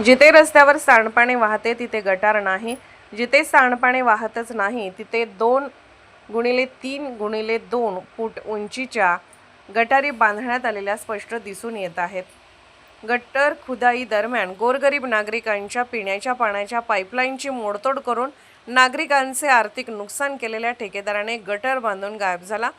जिथे रस्त्यावर सांडपाणी वाहते तिथे गटार नाही, जिथे सांडपाणी वाहतच नाही तिथे 2x3x2 फूट उंचीच्या गटारी बांधण्यात आलेल्या स्पष्ट दिसून येत आहेत। गटर खुदाई दरम्यान गोरगरीब नागरिकांच्या पिण्याच्या पाण्याच्या पाईपलाईनची मोडतोड करून नागरिकांचे आर्थिक नुकसान केलेल्या ठेकेदाराने गटर बांधून गायब झाला।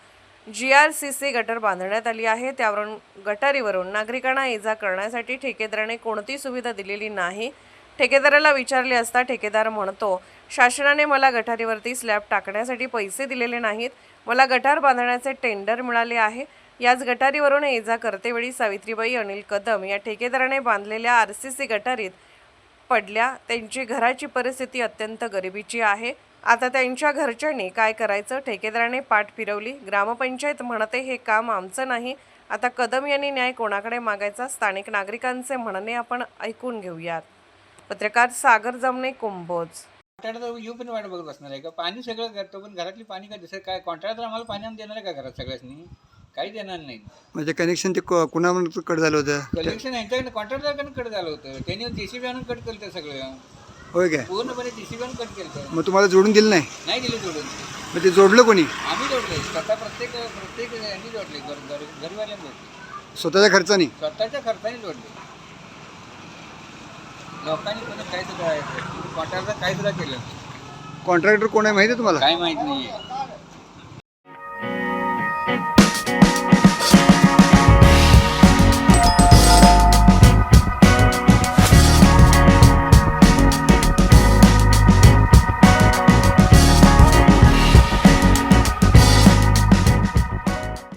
GRCC गटर बांधण्यात आली आहे, त्यावरून गटारीवरून नागरिकांना ये-जा करण्यासाठी ठेकेदाराने कोणती सुविधा दिलेली नाही। ठेकेदाराला विचारले असता ठेकेदार म्हणतो, शासनाने मला गटारीवरती स्लॅब टाकण्यासाठी पैसे दिलेले नाहीत, मला गटार बांधण्याचे टेंडर मिळाले आहे। याच गटारीवरून ये-जा करतेवेळी सावित्रीबाई अनिल कदम या ठेकेदाराने बांधलेल्या RCC गटारीत पडल्या। त्यांची घराची परिस्थिती अत्यंत गरिबीची आहे। आता त्यांच्या घरच्यांनी काय करायचं? ठेकेदाराने पाठ फिरवली। ग्रामपंचायत म्हणते हे काम आमचं नाही। आता कदम यांनी न्याय कोणाकडे मागायचा? स्थानिक नागरिकांचे म्हणणे आपण ऐकून घेऊयात। पत्रकार सागर जमने, कुंभोज। कॉन्ट्रॅक्टर येऊ पण वाट बघत बसणार आहे का? पाणी सगळं करतो पण घरातली पाणी काय दुसरं काय? कॉन्ट्रॅक्टर आम्हाला पाणी आणून देणार आहे का घरात? सगळ्यांनी काही देणार नाही। म्हणजे कनेक्शन ते कुणाकडून कट झालं होतं? कलेक्शन यांच्याकडे कॉन्ट्रॅक्टरकडे कट झालं होतं, त्यांनी JCB आणून कट केलं सगळं, होय काय? पूर्णपणे JCB आणून कट केलं। मग तुम्हाला जोडून दिलं नाही? नाही दिलं जोडून। मग ते जोडलं कोणी? आम्ही जोडले स्वतः, प्रत्येक यांनी जोडले, घरवाल्यांनी जोडले, स्वतःच्या खर्चाने? स्वतःच्या खर्चाने जोडले। लोकांनी पण काय सुद्धा कॉन्ट्रॅक्टर काय सुद्धा केलं? कॉन्ट्रॅक्टर कोण आहे माहिती आहे तुम्हाला? काय माहित नाहीये।